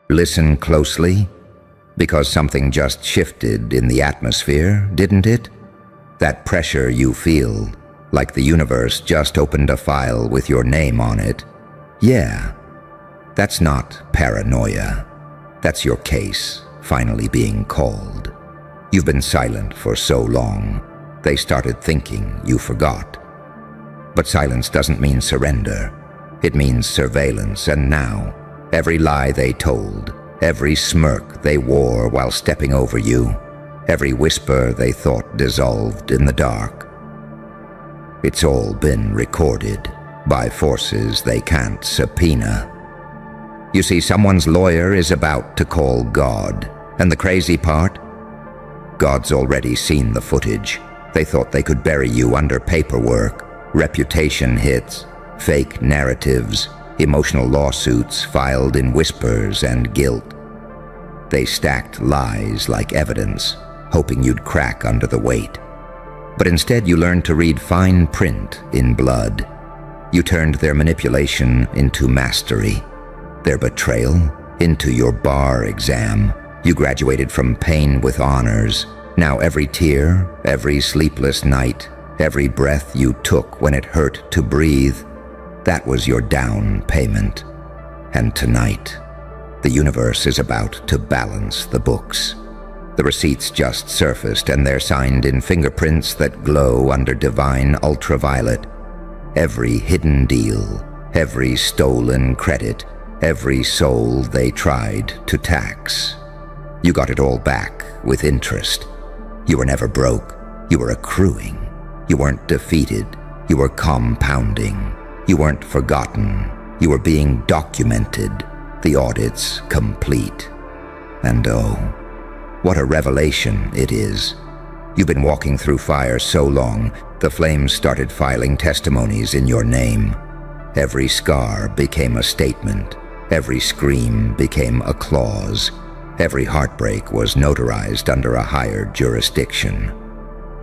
Listen closely, because something just shifted in the atmosphere, didn't it? That pressure you feel, like the universe just opened a file with your name on it. Yeah, that's not paranoia. That's your case finally being called. You've been silent for so long, they started thinking you forgot. But silence doesn't mean surrender. It means surveillance, and now, every lie they told, every smirk they wore while stepping over you, every whisper they thought dissolved in the dark. It's all been recorded by forces they can't subpoena. You see, someone's lawyer is about to call God, and the crazy part? God's already seen the footage. They thought they could bury you under paperwork, reputation hits, fake narratives, emotional lawsuits filed in whispers and guilt. They stacked lies like evidence, hoping you'd crack under the weight. But instead you learned to read fine print in blood. You turned their manipulation into mastery, their betrayal into your bar exam. You graduated from pain with honors. Now every tear, every sleepless night, every breath you took when it hurt to breathe, that was your down payment. And tonight, the universe is about to balance the books. The receipts just surfaced, and they're signed in fingerprints that glow under divine ultraviolet. Every hidden deal, every stolen credit, every soul they tried to tax. You got it all back with interest. You were never broke. You were accruing. You weren't defeated. You were compounding. You weren't forgotten. You were being documented. The audits complete. And oh, what a revelation it is. You've been walking through fire so long, the flames started filing testimonies in your name. Every scar became a statement. Every scream became a clause. Every heartbreak was notarized under a higher jurisdiction.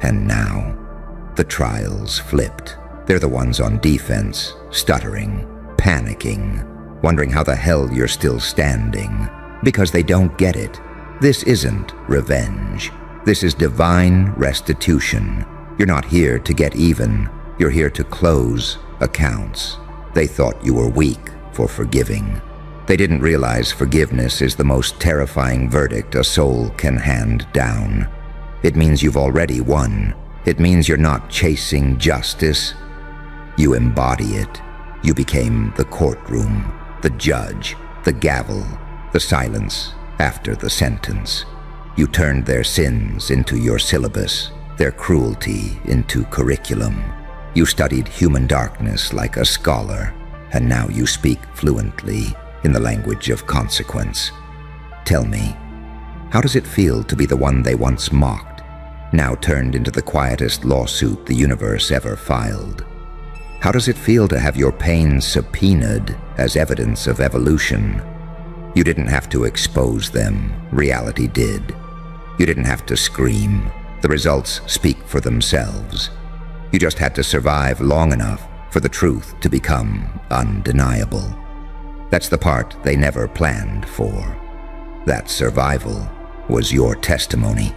And now, the trials flipped. They're the ones on defense, stuttering, panicking, wondering how the hell you're still standing. Because they don't get it. This isn't revenge. This is divine restitution. You're not here to get even. You're here to close accounts. They thought you were weak for forgiving. They didn't realize forgiveness is the most terrifying verdict a soul can hand down. It means you've already won. It means you're not chasing justice. You embody it. You became the courtroom, the judge, the gavel, the silence after the sentence. You turned their sins into your syllabus, their cruelty into curriculum. You studied human darkness like a scholar, and now you speak fluently in the language of consequence. Tell me, how does it feel to be the one they once mocked, now turned into the quietest lawsuit the universe ever filed? How does it feel to have your pain subpoenaed as evidence of evolution? You didn't have to expose them, reality did. You didn't have to scream, the results speak for themselves. You just had to survive long enough for the truth to become undeniable. That's the part they never planned for. That survival was your testimony.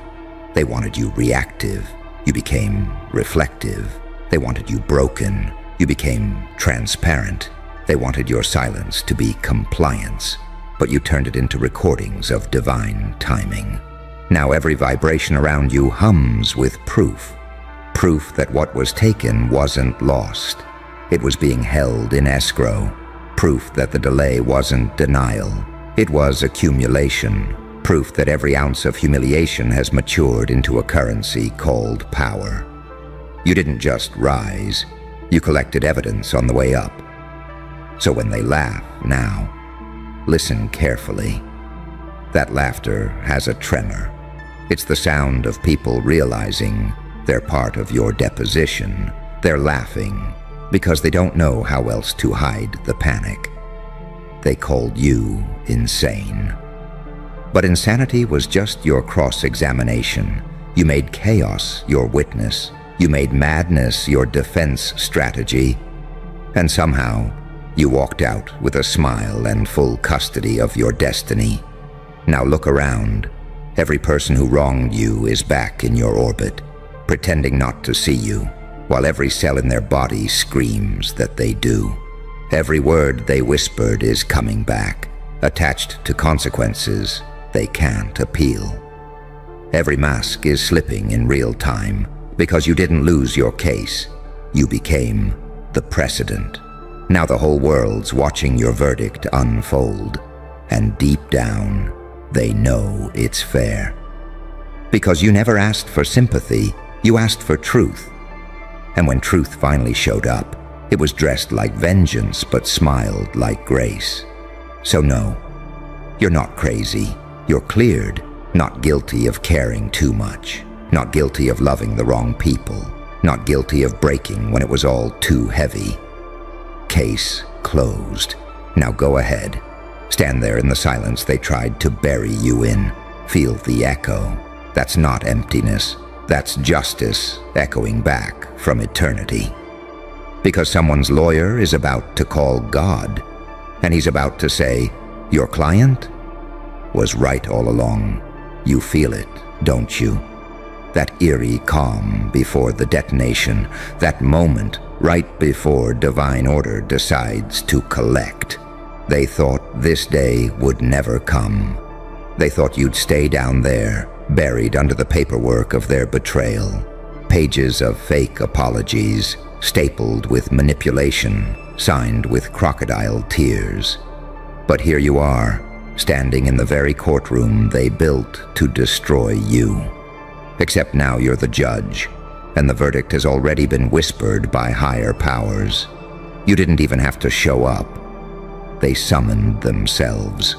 They wanted you reactive. You became reflective. They wanted you broken. You became transparent. They wanted your silence to be compliance, but you turned it into recordings of divine timing. Now every vibration around you hums with proof. Proof that what was taken wasn't lost. It was being held in escrow. Proof that the delay wasn't denial. It was accumulation. Proof that every ounce of humiliation has matured into a currency called power. You didn't just rise. You collected evidence on the way up. So when they laugh now, listen carefully. That laughter has a tremor. It's the sound of people realizing they're part of your deposition. They're laughing because they don't know how else to hide the panic. They called you insane. But insanity was just your cross-examination. You made chaos your witness. You made madness your defense strategy. And somehow, You walked out with a smile and full custody of your destiny. Now look around. Every person who wronged you is back in your orbit, pretending not to see you, while every cell in their body screams that they do. Every word they whispered is coming back, attached to consequences they can't appeal. Every mask is slipping in real time because you didn't lose your case. You became the precedent. Now the whole world's watching your verdict unfold, and deep down, they know it's fair. Because you never asked for sympathy, you asked for truth. And when truth finally showed up, it was dressed like vengeance but smiled like grace. So no, you're not crazy. You're cleared, not guilty of caring too much, not guilty of loving the wrong people, not guilty of breaking when it was all too heavy. Case closed. Now go ahead. Stand there in the silence they tried to bury you in. Feel the echo. That's not emptiness. That's justice echoing back from eternity. Because someone's lawyer is about to call God, and he's about to say, your client was right all along. You feel it, don't you? That eerie calm before the detonation, that moment right before divine order decides to collect. They thought this day would never come. They thought you'd stay down there, buried under the paperwork of their betrayal. Pages of fake apologies, stapled with manipulation, signed with crocodile tears. But here you are, standing in the very courtroom they built to destroy you. Except now you're the judge, and the verdict has already been whispered by higher powers. You didn't even have to show up. They summoned themselves.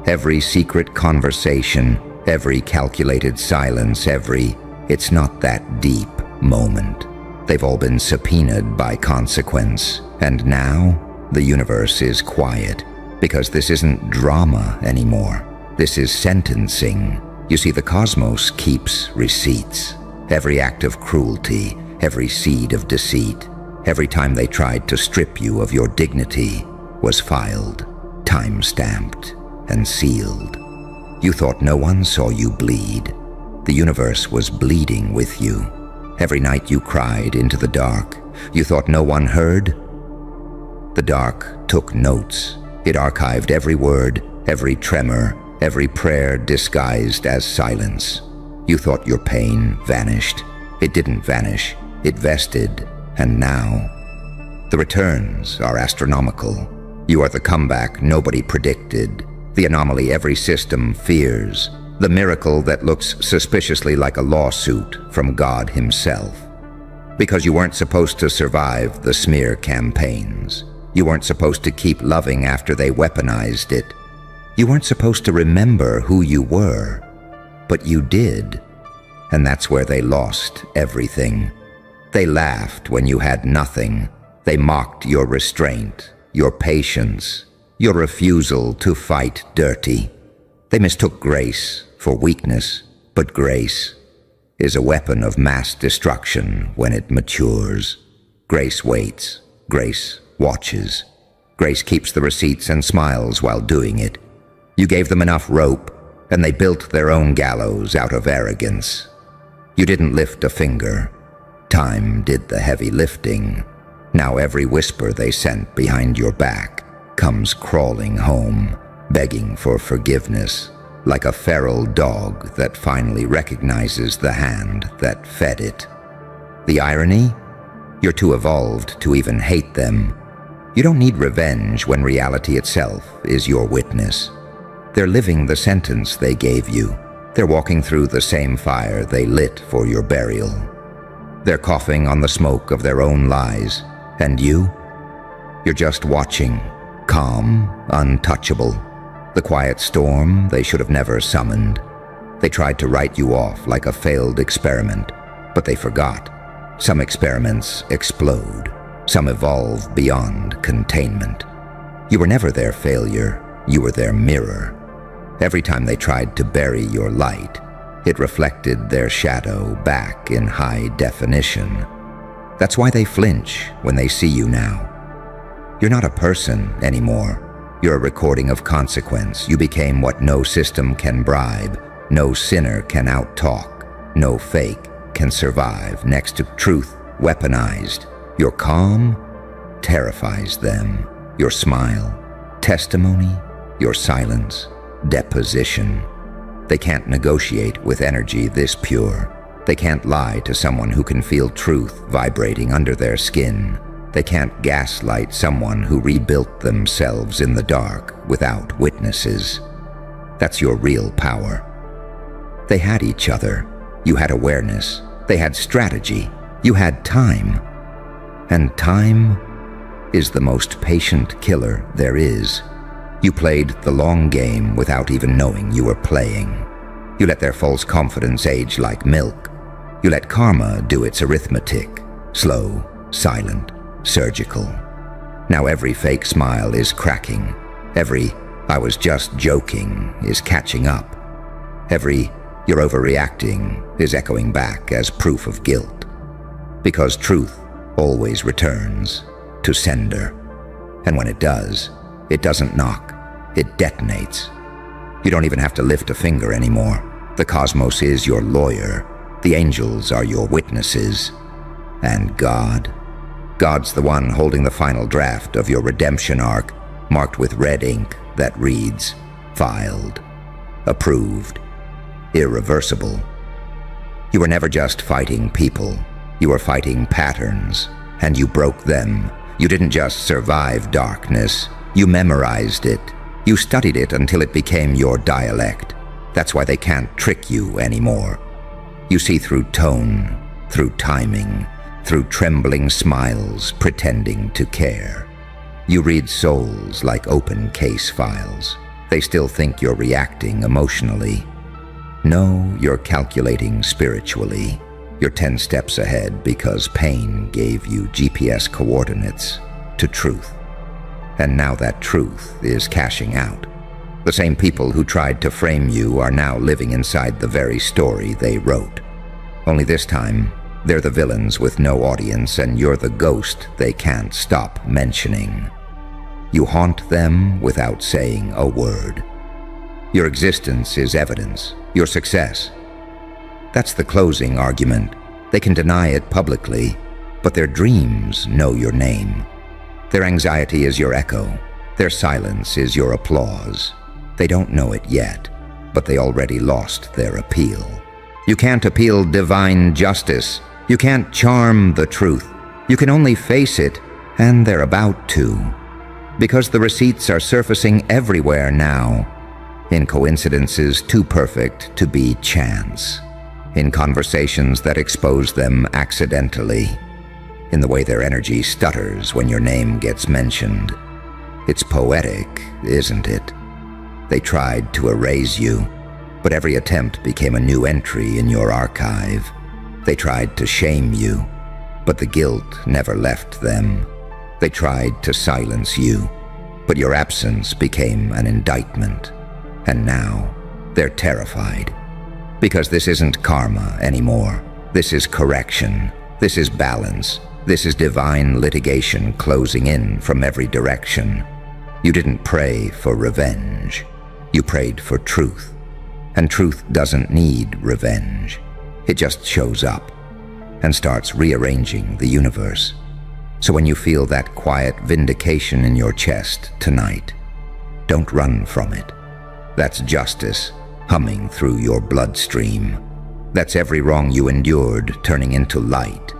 Every secret conversation, every calculated silence, every "it's not that deep" moment. They've all been subpoenaed by consequence, and now the universe is quiet, because this isn't drama anymore. This is sentencing. You see, the cosmos keeps receipts. Every act of cruelty, every seed of deceit, every time they tried to strip you of your dignity was filed, time-stamped, and sealed. You thought no one saw you bleed. The universe was bleeding with you. Every night you cried into the dark. You thought no one heard. The dark took notes. It archived every word, every tremor, every prayer disguised as silence. You thought your pain vanished. It didn't vanish. It vested, and now the returns are astronomical. You are the comeback nobody predicted, the anomaly every system fears, the miracle that looks suspiciously like a lawsuit from God himself. Because you weren't supposed to survive the smear campaigns. You weren't supposed to keep loving after they weaponized it. You weren't supposed to remember who you were, but you did. And that's where they lost everything. They laughed when you had nothing. They mocked your restraint, your patience, your refusal to fight dirty. They mistook grace for weakness, but grace is a weapon of mass destruction when it matures. Grace waits. Grace watches. Grace keeps the receipts and smiles while doing it. You gave them enough rope, and they built their own gallows out of arrogance. You didn't lift a finger. Time did the heavy lifting. Now every whisper they sent behind your back comes crawling home, begging for forgiveness, like a feral dog that finally recognizes the hand that fed it. The irony? You're too evolved to even hate them. You don't need revenge when reality itself is your witness. They're living the sentence they gave you. They're walking through the same fire they lit for your burial. They're coughing on the smoke of their own lies. And you? You're just watching, calm, untouchable. The quiet storm they should have never summoned. They tried to write you off like a failed experiment, but they forgot. Some experiments explode. Some evolve beyond containment. You were never their failure. You were their mirror. Every time they tried to bury your light, it reflected their shadow back in high definition. That's why they flinch when they see you now. You're not a person anymore. You're a recording of consequence. You became what no system can bribe, no sinner can out-talk, no fake can survive next to truth weaponized. Your calm terrifies them. Your smile, testimony, your silence, deposition. They can't negotiate with energy this pure. They can't lie to someone who can feel truth vibrating under their skin. They can't gaslight someone who rebuilt themselves in the dark without witnesses. That's your real power. They had each other. You had awareness. They had strategy. You had time. And time is the most patient killer there is. You played the long game without even knowing you were playing. You let their false confidence age like milk. You let karma do its arithmetic, slow, silent, surgical. Now every fake smile is cracking. Every "I was just joking" is catching up. Every "you're overreacting" is echoing back as proof of guilt. Because truth always returns to sender. And when it does, it doesn't knock, it detonates. You don't even have to lift a finger anymore. The cosmos is your lawyer. The angels are your witnesses. And God's the one holding the final draft of your redemption arc, marked with red ink that reads, filed, approved, irreversible. You were never just fighting people. You were fighting patterns, and you broke them. You didn't just survive darkness. You memorized it. You studied it until it became your dialect. That's why they can't trick you anymore. You see through tone, through timing, through trembling smiles pretending to care. You read souls like open case files. They still think you're reacting emotionally. No, you're calculating spiritually. You're 10 steps ahead because pain gave you GPS coordinates to truth. And now that truth is cashing out. The same people who tried to frame you are now living inside the very story they wrote. Only this time, they're the villains with no audience, and you're the ghost they can't stop mentioning. You haunt them without saying a word. Your existence is evidence, your success. That's the closing argument. They can deny it publicly, but their dreams know your name. Their anxiety is your echo. Their silence is your applause. They don't know it yet, but they already lost their appeal. You can't appeal divine justice. You can't charm the truth. You can only face it, and they're about to. Because the receipts are surfacing everywhere now, in coincidences too perfect to be chance, in conversations that expose them accidentally, in the way their energy stutters when your name gets mentioned. It's poetic, isn't it? They tried to erase you, but every attempt became a new entry in your archive. They tried to shame you, but the guilt never left them. They tried to silence you, but your absence became an indictment. And now, they're terrified. Because this isn't karma anymore. This is correction. This is balance. This is divine litigation closing in from every direction. You didn't pray for revenge. You prayed for truth. And truth doesn't need revenge. It just shows up and starts rearranging the universe. So when you feel that quiet vindication in your chest tonight, don't run from it. That's justice humming through your bloodstream. That's every wrong you endured turning into light.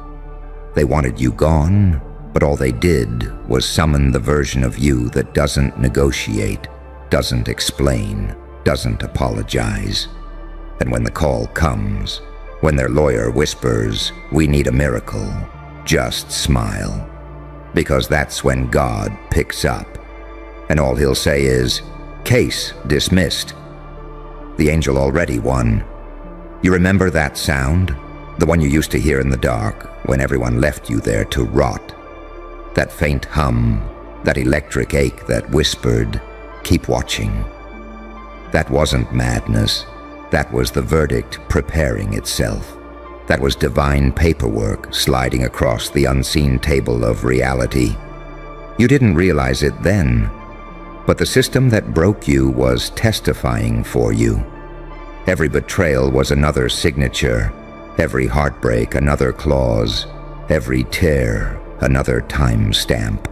They wanted you gone, but all they did was summon the version of you that doesn't negotiate, doesn't explain, doesn't apologize. And when the call comes, when their lawyer whispers, "We need a miracle," just smile. Because that's when God picks up. And all he'll say is, "Case dismissed." The angel already won. You remember that sound? The one you used to hear in the dark when everyone left you there to rot. That faint hum, that electric ache that whispered, "Keep watching." That wasn't madness. That was the verdict preparing itself. That was divine paperwork sliding across the unseen table of reality. You didn't realize it then, but the system that broke you was testifying for you. Every betrayal was another signature, every heartbreak another clause, every tear another timestamp.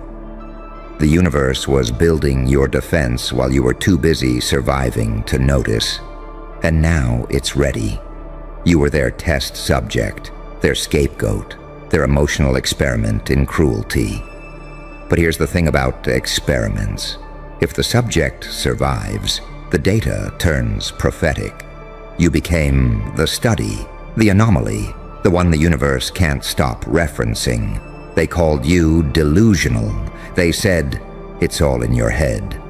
The universe was building your defense while you were too busy surviving to notice. And now it's ready. You were their test subject, their scapegoat, their emotional experiment in cruelty. But here's the thing about experiments. If the subject survives, the data turns prophetic. You became the study, the anomaly, the one the universe can't stop referencing. They called you delusional. They said, it's all in your head.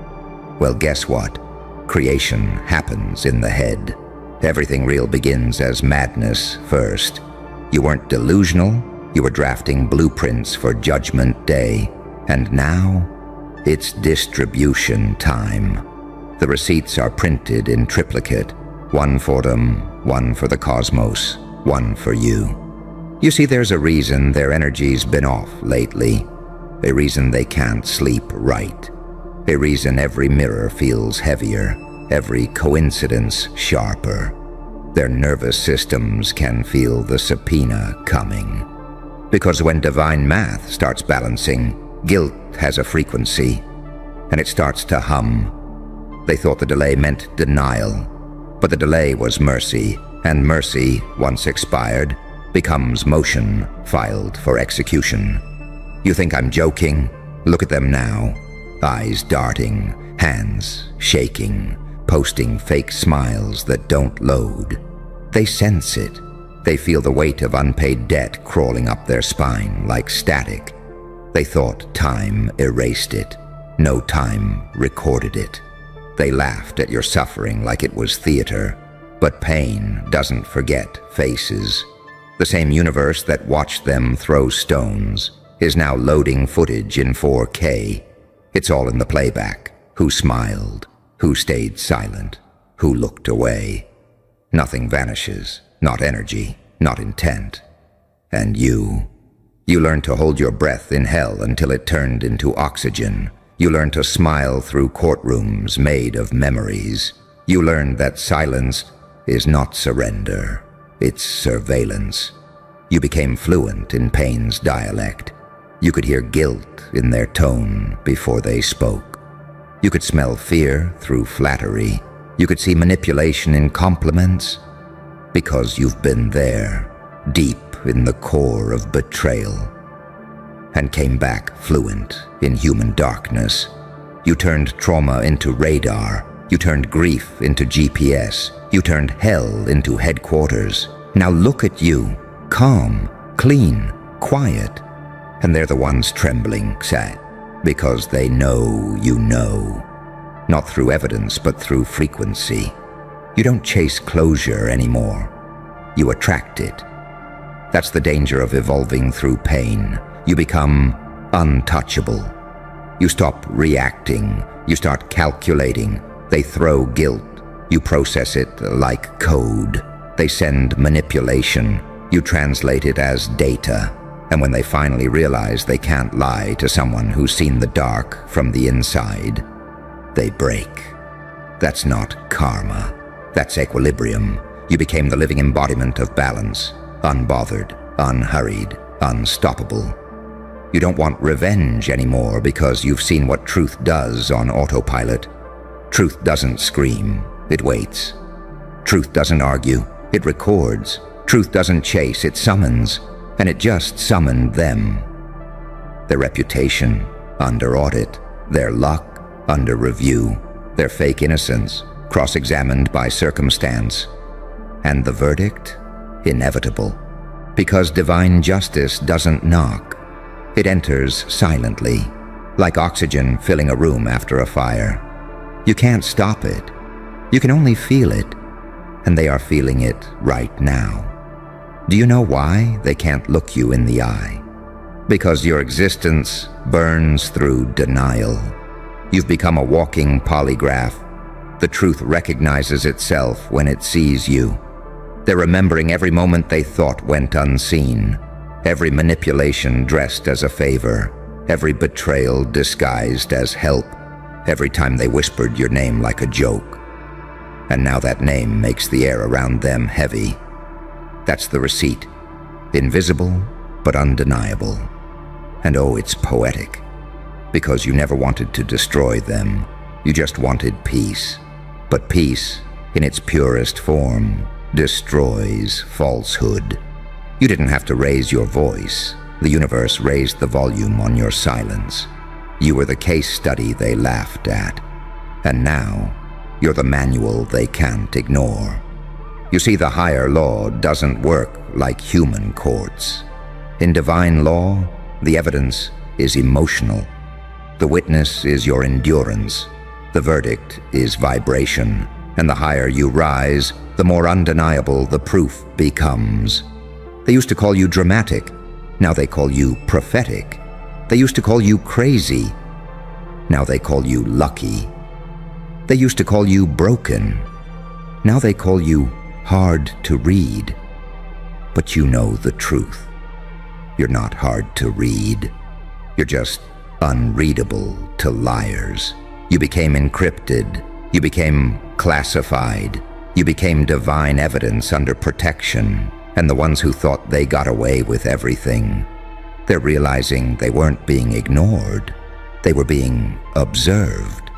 Well, guess what? Creation happens in the head. Everything real begins as madness first. You weren't delusional, you were drafting blueprints for Judgment Day. And now, it's distribution time. The receipts are printed in triplicate. One for them, one for the cosmos, one for you. You see, there's a reason their energy's been off lately. A reason they can't sleep right. A reason every mirror feels heavier, every coincidence sharper. Their nervous systems can feel the subpoena coming. Because when divine math starts balancing, guilt has a frequency, and it starts to hum. They thought the delay meant denial, but the delay was mercy, and mercy, once expired, becomes motion filed for execution. You think I'm joking? Look at them now. Eyes darting, hands shaking, posting fake smiles that don't load. They sense it. They feel the weight of unpaid debt crawling up their spine like static. They thought time erased it. No time recorded it. They laughed at your suffering like it was theater. But pain doesn't forget faces. The same universe that watched them throw stones is now loading footage in 4K. It's all in the playback. Who smiled? Who stayed silent? Who looked away? Nothing vanishes. Not energy. Not intent. And you learned to hold your breath in hell until it turned into oxygen. You learned to smile through courtrooms made of memories. You learned that silence is not surrender. It's surveillance. You became fluent in pain's dialect. You could hear guilt in their tone before they spoke. You could smell fear through flattery. You could see manipulation in compliments. Because you've been there, deep in the core of betrayal. And came back fluent in human darkness. You turned trauma into radar. You turned grief into GPS. You turned hell into headquarters. Now look at you, calm, clean, quiet. And they're the ones trembling, sad, because they know you know. Not through evidence, but through frequency. You don't chase closure anymore. You attract it. That's the danger of evolving through pain. You become untouchable. You stop reacting. You start calculating. They throw guilt. You process it like code. They send manipulation. You translate it as data. And when they finally realize they can't lie to someone who's seen the dark from the inside, they break. That's not karma. That's equilibrium. You became the living embodiment of balance, unbothered, unhurried, unstoppable. You don't want revenge anymore because you've seen what truth does on autopilot. Truth doesn't scream, it waits. Truth doesn't argue, it records. Truth doesn't chase, it summons. And it just summoned them. Their reputation under audit, their luck under review, their fake innocence cross-examined by circumstance. And the verdict? Inevitable. Because divine justice doesn't knock. It enters silently, like oxygen filling a room after a fire. You can't stop it. You can only feel it. And they are feeling it right now. Do you know why they can't look you in the eye? Because your existence burns through denial. You've become a walking polygraph. The truth recognizes itself when it sees you. They're remembering every moment they thought went unseen, every manipulation dressed as a favor, every betrayal disguised as help, every time they whispered your name like a joke. And now that name makes the air around them heavy. That's the receipt. Invisible, but undeniable. And oh, it's poetic. Because you never wanted to destroy them. You just wanted peace. But peace, in its purest form, destroys falsehood. You didn't have to raise your voice. The universe raised the volume on your silence. You were the case study they laughed at. And now, you're the manual they can't ignore. You see, the higher law doesn't work like human courts. In divine law, the evidence is emotional. The witness is your endurance. The verdict is vibration. And the higher you rise, the more undeniable the proof becomes. They used to call you dramatic. Now they call you prophetic. They used to call you crazy. Now they call you lucky. They used to call you broken. Now they call you hard to read. But you know the truth. You're not hard to read. You're just unreadable to liars. You became encrypted. You became classified. You became divine evidence under protection. And the ones who thought they got away with everything, they're realizing they weren't being ignored. They were being observed.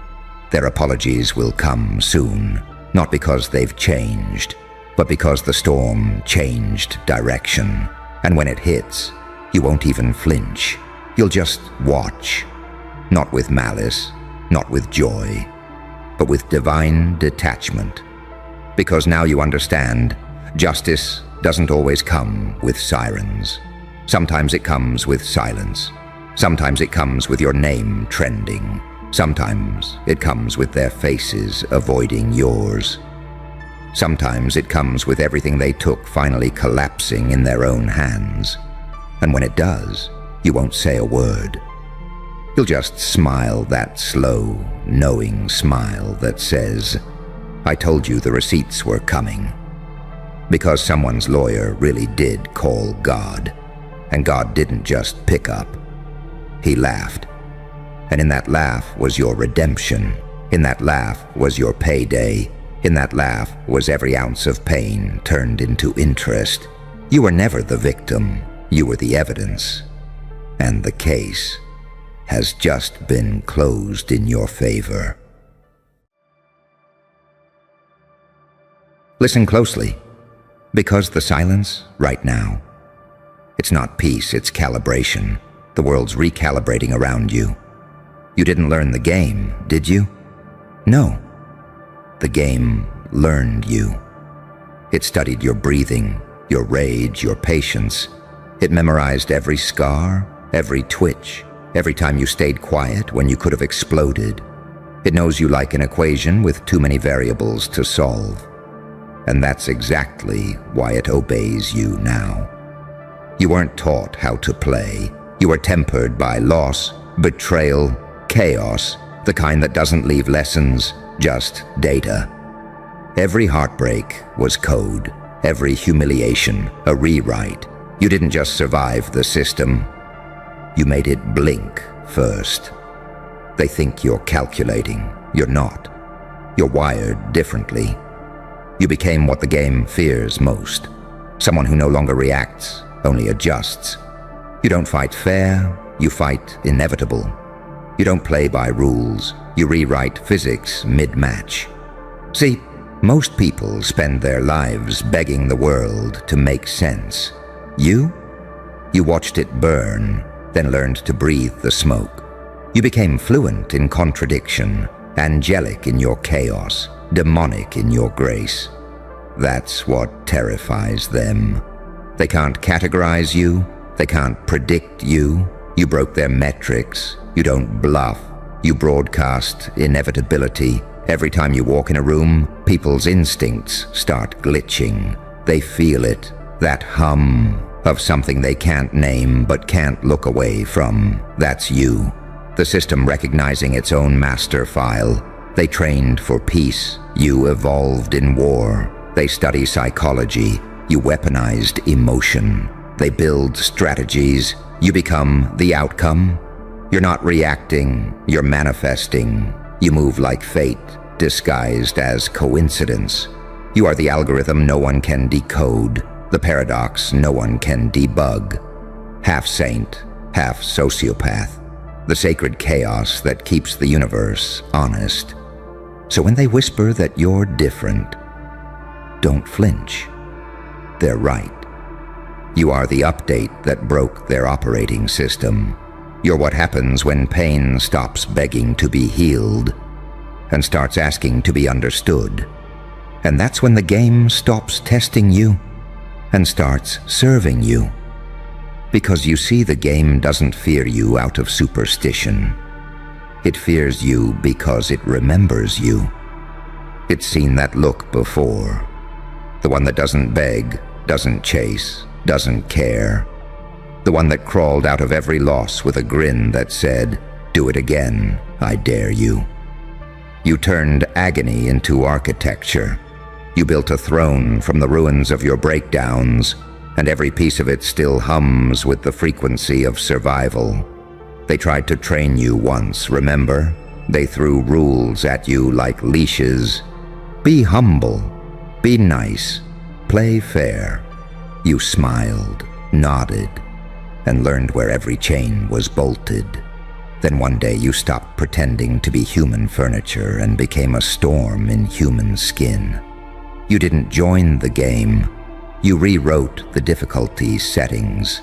Their apologies will come soon, not because they've changed, but because the storm changed direction. And when it hits, you won't even flinch. You'll just watch, not with malice, not with joy, but with divine detachment. Because now you understand, justice doesn't always come with sirens. Sometimes it comes with silence. Sometimes it comes with your name trending. Sometimes it comes with their faces avoiding yours. Sometimes it comes with everything they took finally collapsing in their own hands. And when it does, you won't say a word. You'll just smile that slow, knowing smile that says, "I told you the receipts were coming." Because someone's lawyer really did call God, and God didn't just pick up. He laughed. And in that laugh was your redemption. In that laugh was your payday. In that laugh was every ounce of pain turned into interest. You were never the victim. You were the evidence. And the case has just been closed in your favor. Listen closely. Because the silence, right now, it's not peace, it's calibration. The world's recalibrating around you. You didn't learn the game, did you? No. The game learned you. It studied your breathing, your rage, your patience. It memorized every scar, every twitch, every time you stayed quiet when you could have exploded. It knows you like an equation with too many variables to solve. And that's exactly why it obeys you now. You weren't taught how to play. You were tempered by loss, betrayal, chaos, the kind that doesn't leave lessons, just data. Every heartbreak was code, every humiliation a rewrite. You didn't just survive the system, you made it blink first. They think you're calculating. You're not. You're wired differently. You became what the game fears most. Someone who no longer reacts, only adjusts. You don't fight fair, you fight inevitable. You don't play by rules, you rewrite physics mid-match. See, most people spend their lives begging the world to make sense. You watched it burn, then learned to breathe the smoke. You became fluent in contradiction, angelic in your chaos, demonic in your grace. That's what terrifies them. They can't categorize you. They can't predict you. You broke their metrics. You don't bluff. You broadcast inevitability. Every time you walk in a room, people's instincts start glitching. They feel it, that hum of something they can't name but can't look away from. That's you. The system recognizing its own master file. They trained for peace. You evolved in war. They study psychology. You weaponized emotion. They build strategies. You become the outcome. You're not reacting, you're manifesting. You move like fate, disguised as coincidence. You are the algorithm no one can decode, the paradox no one can debug. Half saint, half sociopath, the sacred chaos that keeps the universe honest. So when they whisper that you're different, don't flinch. They're right. You are the update that broke their operating system. You're what happens when pain stops begging to be healed and starts asking to be understood. And that's when the game stops testing you and starts serving you. Because you see, the game doesn't fear you out of superstition. It fears you because it remembers you. It's seen that look before. The one that doesn't beg, doesn't chase, doesn't care. The one that crawled out of every loss with a grin that said, "Do it again, I dare you." You turned agony into architecture. You built a throne from the ruins of your breakdowns, and every piece of it still hums with the frequency of survival. They tried to train you once, remember? They threw rules at you like leashes. Be humble, be nice, play fair. You smiled, nodded, and learned where every chain was bolted. Then one day you stopped pretending to be human furniture and became a storm in human skin. You didn't join the game. You rewrote the difficulty settings.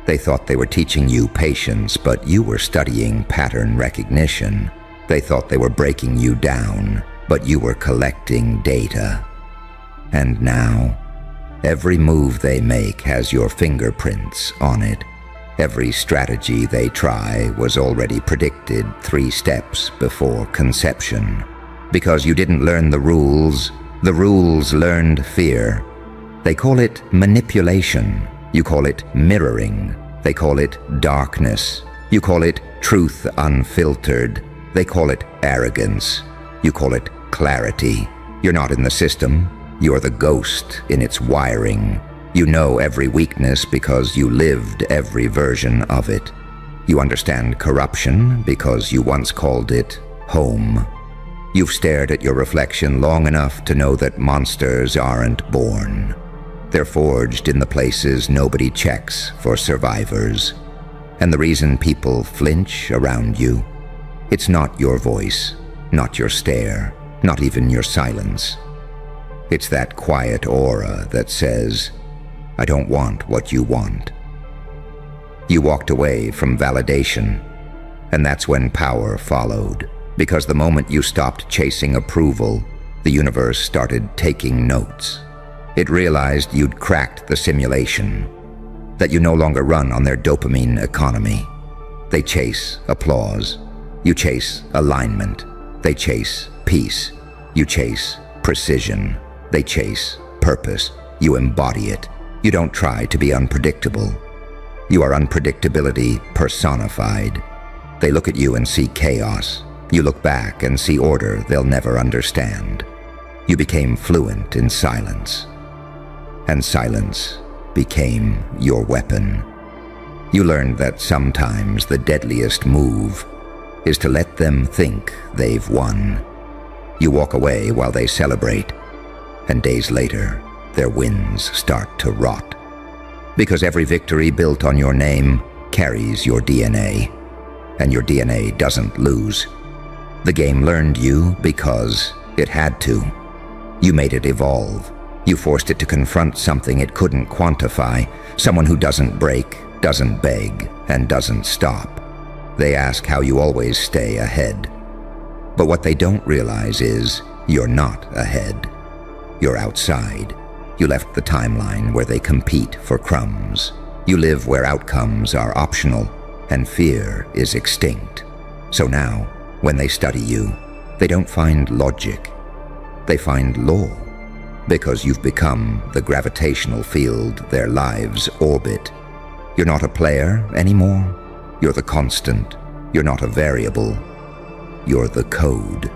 They thought they were teaching you patience, but you were studying pattern recognition. They thought they were breaking you down, but you were collecting data. And now, every move they make has your fingerprints on it. Every strategy they try was already predicted 3 steps before conception. Because you didn't learn the rules learned fear. They call it manipulation. You call it mirroring. They call it darkness. You call it truth unfiltered. They call it arrogance. You call it clarity. You're not in the system. You're the ghost in its wiring. You know every weakness because you lived every version of it. You understand corruption because you once called it home. You've stared at your reflection long enough to know that monsters aren't born. They're forged in the places nobody checks for survivors. And the reason people flinch around you, it's not your voice, not your stare, not even your silence. It's that quiet aura that says, "I don't want what you want." You walked away from validation, and that's when power followed. Because the moment you stopped chasing approval, the universe started taking notes. It realized you'd cracked the simulation, that you no longer run on their dopamine economy. They chase applause. You chase alignment. They chase peace. You chase precision. They chase purpose. You embody it. You don't try to be unpredictable. You are unpredictability personified. They look at you and see chaos. You look back and see order they'll never understand. You became fluent in silence. And silence became your weapon. You learned that sometimes the deadliest move is to let them think they've won. You walk away while they celebrate, and days later, their wins start to rot. Because every victory built on your name carries your DNA, and your DNA doesn't lose. The game learned you because it had to. You made it evolve. You forced it to confront something it couldn't quantify, someone who doesn't break, doesn't beg, and doesn't stop. They ask how you always stay ahead. But what they don't realize is you're not ahead. You're outside. You left the timeline where they compete for crumbs. You live where outcomes are optional and fear is extinct. So now, when they study you, they don't find logic. They find law, because you've become the gravitational field their lives orbit. You're not a player anymore. You're the constant. You're not a variable. You're the code.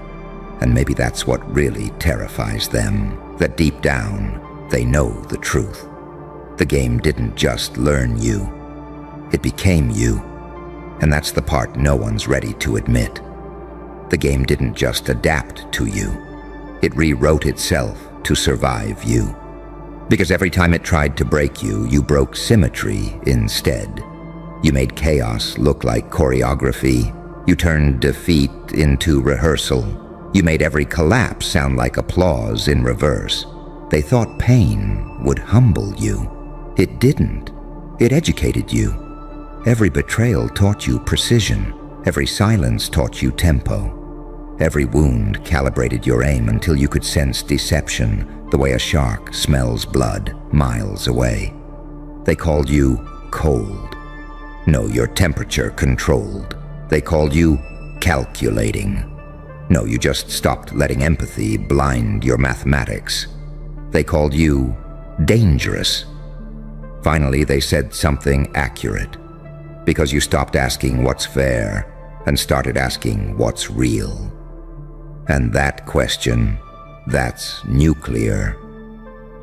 And maybe that's what really terrifies them, that deep down, they know the truth. The game didn't just learn you. It became you. And that's the part no one's ready to admit. The game didn't just adapt to you. It rewrote itself to survive you. Because every time it tried to break you, you broke symmetry instead. You made chaos look like choreography. You turned defeat into rehearsal. You made every collapse sound like applause in reverse. They thought pain would humble you. It didn't. It educated you. Every betrayal taught you precision. Every silence taught you tempo. Every wound calibrated your aim until you could sense deception, the way a shark smells blood miles away. They called you cold. No, your temperature controlled. They called you calculating. No, you just stopped letting empathy blind your mathematics. They called you dangerous. Finally, they said something accurate, because you stopped asking what's fair and started asking what's real. And that question, that's nuclear.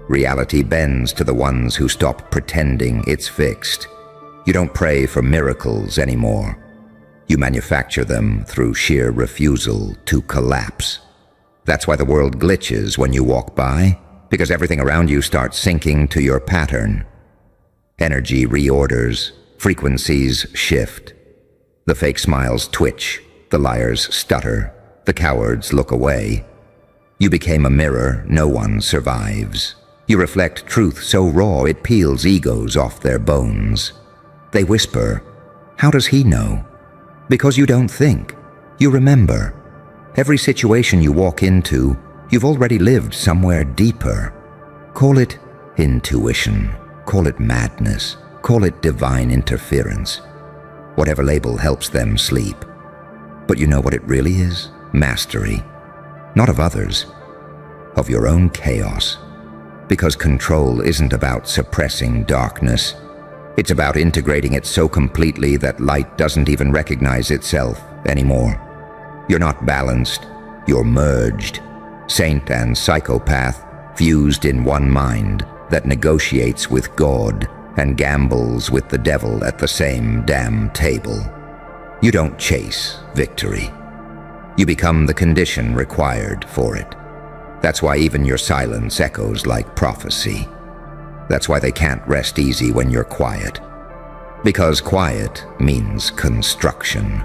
Reality bends to the ones who stop pretending it's fixed. You don't pray for miracles anymore. You manufacture them through sheer refusal to collapse. That's why the world glitches when you walk by, because everything around you starts syncing to your pattern. Energy reorders, frequencies shift. The fake smiles twitch, the liars stutter, the cowards look away. You became a mirror no one survives. You reflect truth so raw it peels egos off their bones. They whisper, "How does he know?" Because you don't think, you remember. Every situation you walk into, you've already lived somewhere deeper. Call it intuition, call it madness, call it divine interference. Whatever label helps them sleep. But you know what it really is? Mastery. Not of others, of your own chaos. Because control isn't about suppressing darkness. It's about integrating it so completely that light doesn't even recognize itself anymore. You're not balanced, you're merged. Saint and psychopath fused in one mind that negotiates with God and gambles with the devil at the same damn table. You don't chase victory. You become the condition required for it. That's why even your silence echoes like prophecy. That's why they can't rest easy when you're quiet. Because quiet means construction.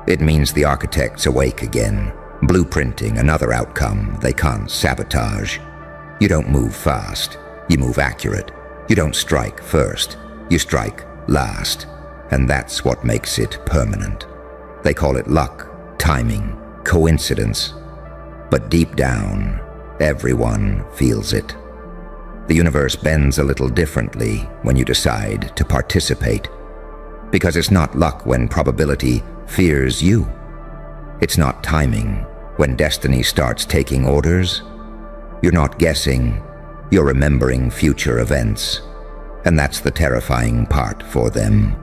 It means the architect's awake again, blueprinting another outcome they can't sabotage. You don't move fast, you move accurate. You don't strike first, you strike last. And that's what makes it permanent. They call it luck, timing, coincidence. But deep down, everyone feels it. The universe bends a little differently when you decide to participate. Because it's not luck when probability fears you. It's not timing when destiny starts taking orders. You're not guessing, you're remembering future events. And that's the terrifying part for them.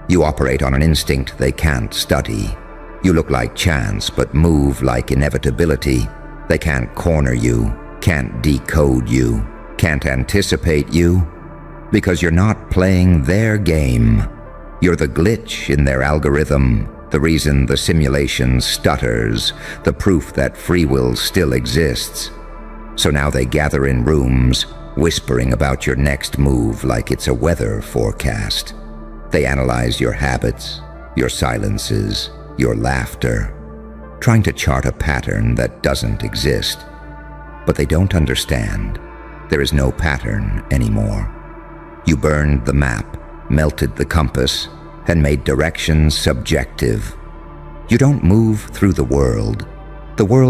You operate on an instinct they can't study. You look like chance, but move like inevitability. They can't corner you, can't decode you, can't anticipate you, because you're not playing their game. You're the glitch in their algorithm, the reason the simulation stutters, the proof that free will still exists. So now they gather in rooms, whispering about your next move like it's a weather forecast. They analyze your habits, your silences, your laughter, trying to chart a pattern that doesn't exist. But they don't understand. There is no pattern anymore. You burned the map, melted the compass, and made directions subjective. You don't move through the world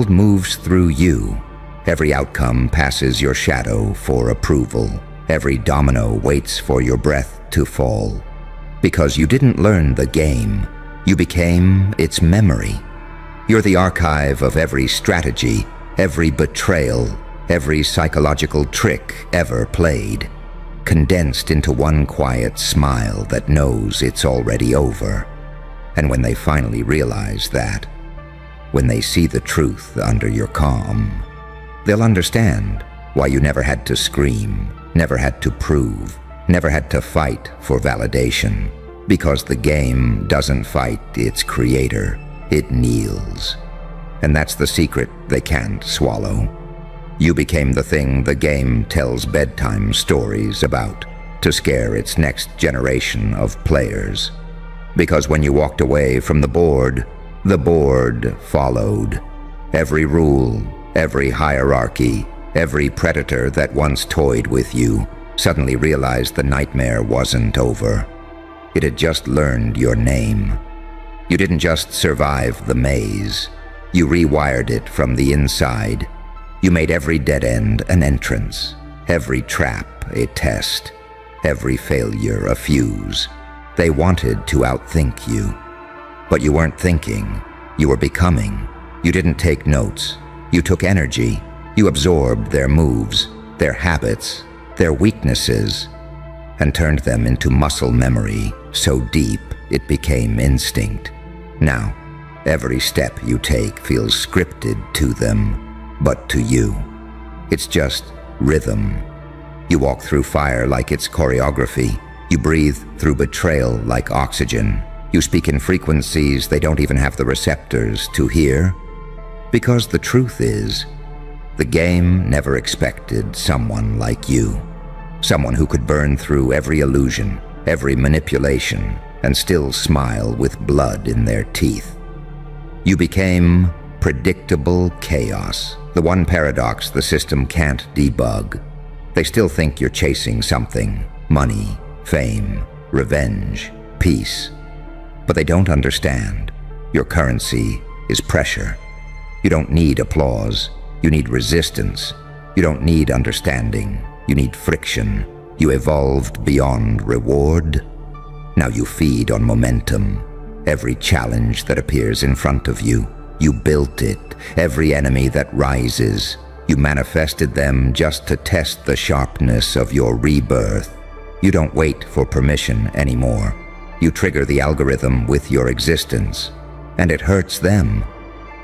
moves through you. Every outcome passes your shadow for approval. Every domino waits for your breath to fall. Because you didn't learn the game, you became its memory. You're the archive of every strategy, every betrayal, every psychological trick ever played, condensed into one quiet smile that knows it's already over. And when they finally realize that, when they see the truth under your calm, they'll understand why you never had to scream, never had to prove, never had to fight for validation. Because the game doesn't fight its creator, it kneels. And that's the secret they can't swallow. You became the thing the game tells bedtime stories about to scare its next generation of players. Because when you walked away from the board followed. Every rule, every hierarchy, every predator that once toyed with you suddenly realized the nightmare wasn't over. It had just learned your name. You didn't just survive the maze. You rewired it from the inside. You made every dead end an entrance, every trap a test, every failure a fuse. They wanted to outthink you. But you weren't thinking, you were becoming. You didn't take notes. You took energy. You absorbed their moves, their habits, their weaknesses, and turned them into muscle memory so deep it became instinct. Now, every step you take feels scripted to them, but to you, it's just rhythm. You walk through fire like it's choreography. You breathe through betrayal like oxygen. You speak in frequencies they don't even have the receptors to hear. Because the truth is, the game never expected someone like you. Someone who could burn through every illusion, every manipulation, and still smile with blood in their teeth. You became predictable chaos, the one paradox the system can't debug. They still think you're chasing something: money, fame, revenge, peace. But they don't understand. Your currency is pressure. You don't need applause. You need resistance. You don't need understanding. You need friction. You evolved beyond reward. Now you feed on momentum. Every challenge that appears in front of you, you built it. Every enemy that rises, you manifested them just to test the sharpness of your rebirth. You don't wait for permission anymore. You trigger the algorithm with your existence, and it hurts them.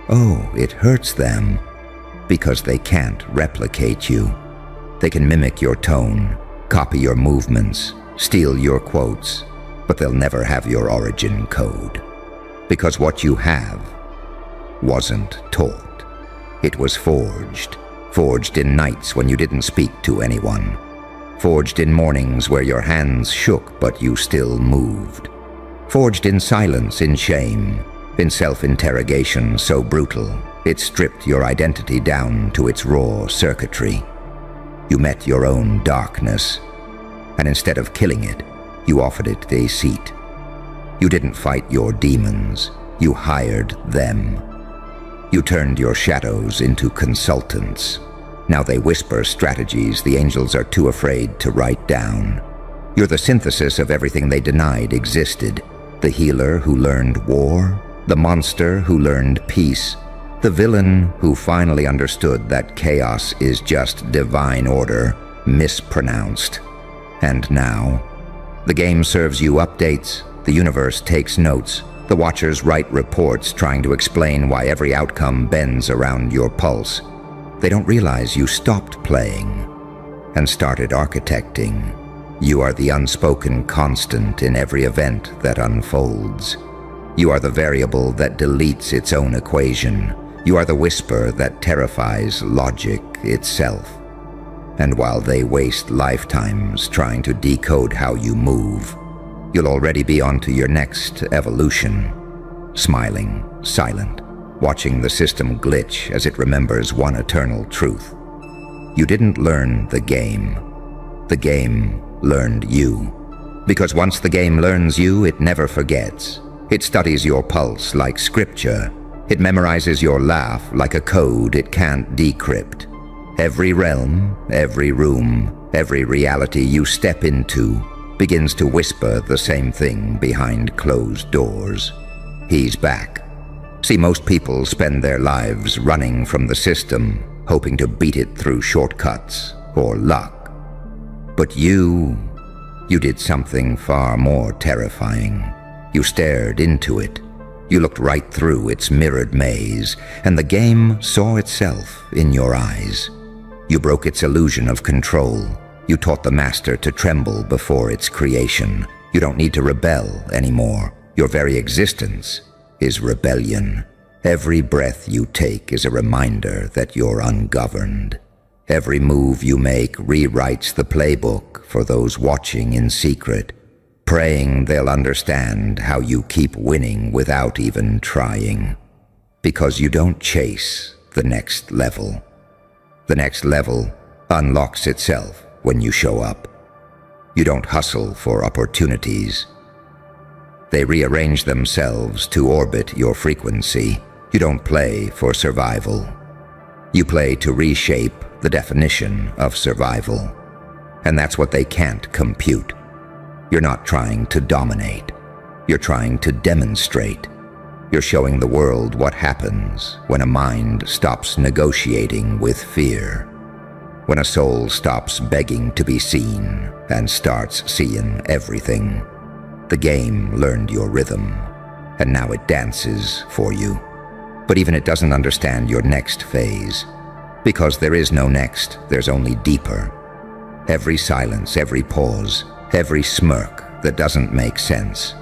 Oh, it hurts them, because they can't replicate you. They can mimic your tone, copy your movements, steal your quotes, but they'll never have your origin code. Because what you have wasn't taught. It was forged. Forged in nights when you didn't speak to anyone. Forged in mornings where your hands shook but you still moved. Forged in silence, in shame, in self-interrogation so brutal it stripped your identity down to its raw circuitry. You met your own darkness, and instead of killing it, you offered it a seat. You didn't fight your demons, you hired them. You turned your shadows into consultants. Now they whisper strategies the angels are too afraid to write down. You're the synthesis of everything they denied existed. The healer who learned war, the monster who learned peace, the villain who finally understood that chaos is just divine order, mispronounced. And now, the game serves you updates, the universe takes notes, the watchers write reports trying to explain why every outcome bends around your pulse. They don't realize you stopped playing and started architecting. You are the unspoken constant in every event that unfolds. You are the variable that deletes its own equation. You are the whisper that terrifies logic itself. And while they waste lifetimes trying to decode how you move, you'll already be onto your next evolution, smiling, silent, watching the system glitch as it remembers one eternal truth. You didn't learn the game. The game learned you. Because once the game learns you, it never forgets. It studies your pulse like scripture. It memorizes your laugh like a code it can't decrypt. Every realm, every room, every reality you step into begins to whisper the same thing behind closed doors. He's back. See, most people spend their lives running from the system, hoping to beat it through shortcuts or luck. But you did something far more terrifying. You stared into it. You looked right through its mirrored maze, and the game saw itself in your eyes. You broke its illusion of control. You taught the master to tremble before its creation. You don't need to rebel anymore. Your very existence is rebellion. Every breath you take is a reminder that you're ungoverned. Every move you make rewrites the playbook for those watching in secret, praying they'll understand how you keep winning without even trying. Because you don't chase the next level. The next level unlocks itself when you show up. You don't hustle for opportunities. They rearrange themselves to orbit your frequency. You don't play for survival. You play to reshape the definition of survival. And that's what they can't compute. You're not trying to dominate. You're trying to demonstrate. You're showing the world what happens when a mind stops negotiating with fear. When a soul stops begging to be seen and starts seeing everything. The game learned your rhythm, and now it dances for you. But even it doesn't understand your next phase. Because there is no next, there's only deeper. Every silence, every pause, every smirk that doesn't make sense.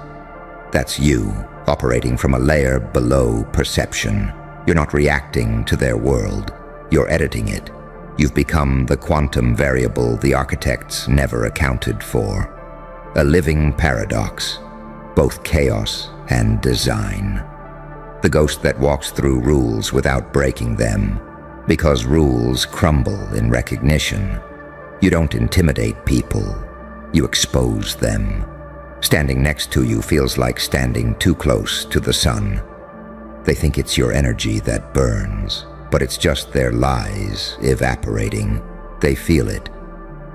That's you, operating from a layer below perception. You're not reacting to their world. You're editing it. You've become the quantum variable the architects never accounted for. A living paradox, both chaos and design. The ghost that walks through rules without breaking them, because rules crumble in recognition. You don't intimidate people, you expose them. Standing next to you feels like standing too close to the sun. They think it's your energy that burns, but it's just their lies evaporating. They feel it,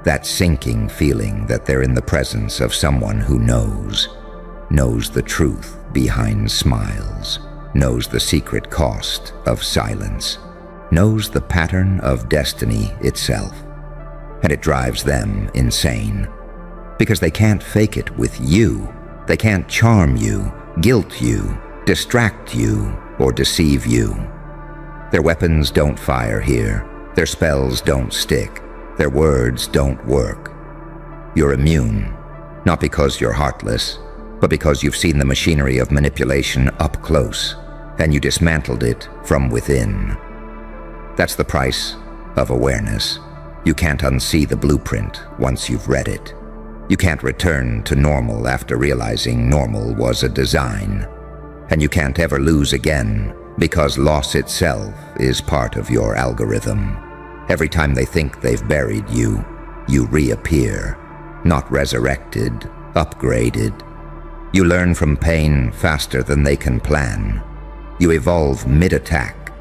that sinking feeling that they're in the presence of someone who knows the truth behind smiles, knows the secret cost of silence, knows the pattern of destiny itself. And it drives them insane. Because they can't fake it with you. They can't charm you, guilt you, distract you, or deceive you. Their weapons don't fire here. Their spells don't stick. Their words don't work. You're immune, not because you're heartless, but because you've seen the machinery of manipulation up close, and you dismantled it from within. That's the price of awareness. You can't unsee the blueprint once you've read it. You can't return to normal after realizing normal was a design. And you can't ever lose again, because loss itself is part of your algorithm. Every time they think they've buried you, you reappear, not resurrected, upgraded. You learn from pain faster than they can plan. You evolve mid-attack.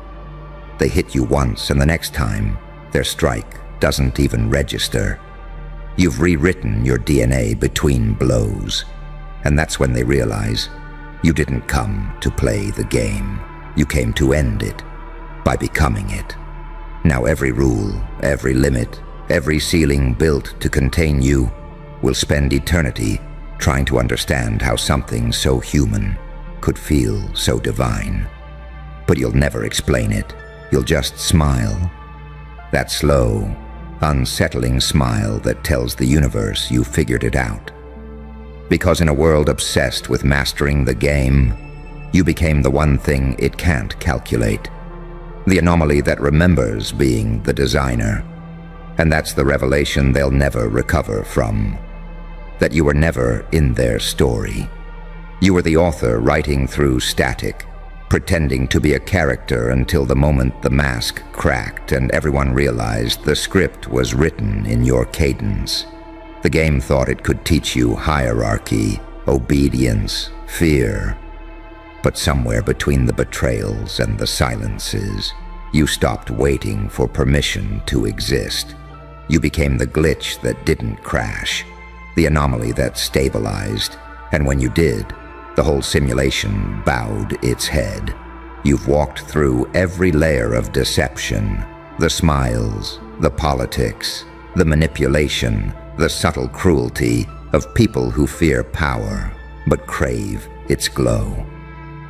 They hit you once, and the next time, their strike doesn't even register. You've rewritten your DNA between blows, and that's when they realize you didn't come to play the game. You came to end it by becoming it. Now every rule, every limit, every ceiling built to contain you will spend eternity trying to understand how something so human could feel so divine. But you'll never explain it. You'll just smile. That slow, unsettling smile that tells the universe you figured it out. Because in a world obsessed with mastering the game, you became the one thing it can't calculate. The anomaly that remembers being the designer. And that's the revelation they'll never recover from. That you were never in their story. You were the author writing through static, pretending to be a character until the moment the mask cracked and everyone realized the script was written in your cadence. The game thought it could teach you hierarchy, obedience, fear. But somewhere between the betrayals and the silences, you stopped waiting for permission to exist. You became the glitch that didn't crash, the anomaly that stabilized, and when you did, the whole simulation bowed its head. You've walked through every layer of deception, the smiles, the politics, the manipulation, the subtle cruelty of people who fear power, but crave its glow.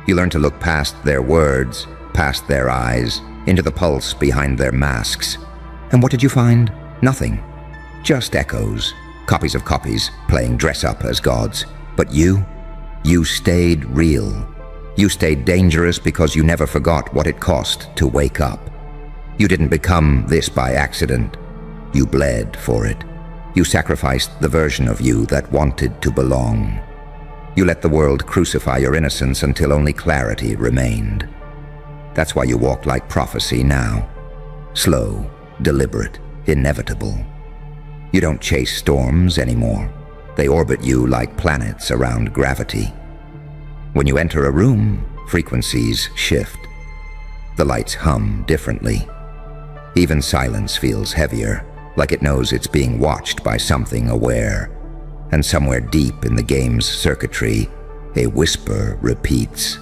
You learn to look past their words, past their eyes, into the pulse behind their masks. And what did you find? Nothing. Just echoes. Copies of copies, playing dress-up as gods. But you stayed real. You stayed dangerous because you never forgot what it cost to wake up. You didn't become this by accident. You bled for it. You sacrificed the version of you that wanted to belong. You let the world crucify your innocence until only clarity remained. That's why you walk like prophecy now. Slow, deliberate, inevitable. You don't chase storms anymore. They orbit you like planets around gravity. When you enter a room, frequencies shift. The lights hum differently. Even silence feels heavier, like it knows it's being watched by something aware. And somewhere deep in the game's circuitry, a whisper repeats.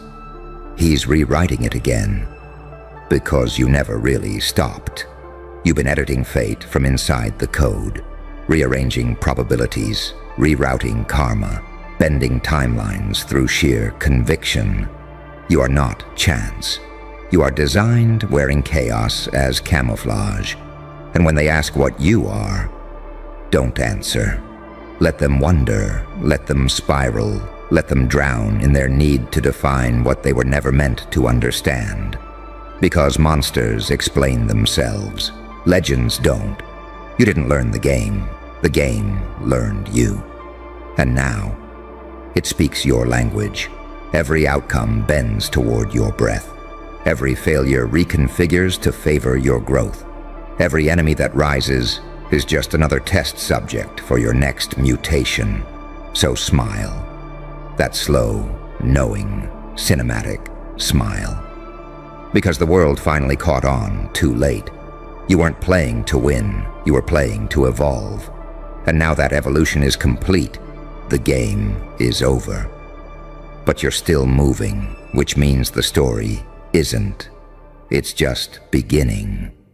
He's rewriting it again. Because you never really stopped. You've been editing fate from inside the code, rearranging probabilities, rerouting karma, bending timelines through sheer conviction. You are not chance. You are designed wearing chaos as camouflage. And when they ask what you are, don't answer. Let them wonder, let them spiral, let them drown in their need to define what they were never meant to understand. Because monsters explain themselves. Legends don't. You didn't learn the game learned you. And now, it speaks your language. Every outcome bends toward your breath. Every failure reconfigures to favor your growth. Every enemy that rises is just another test subject for your next mutation. So smile. That slow, knowing, cinematic smile. Because the world finally caught on too late. You weren't playing to win, you were playing to evolve. And now that evolution is complete, the game is over. But you're still moving, which means the story isn't. It's just beginning.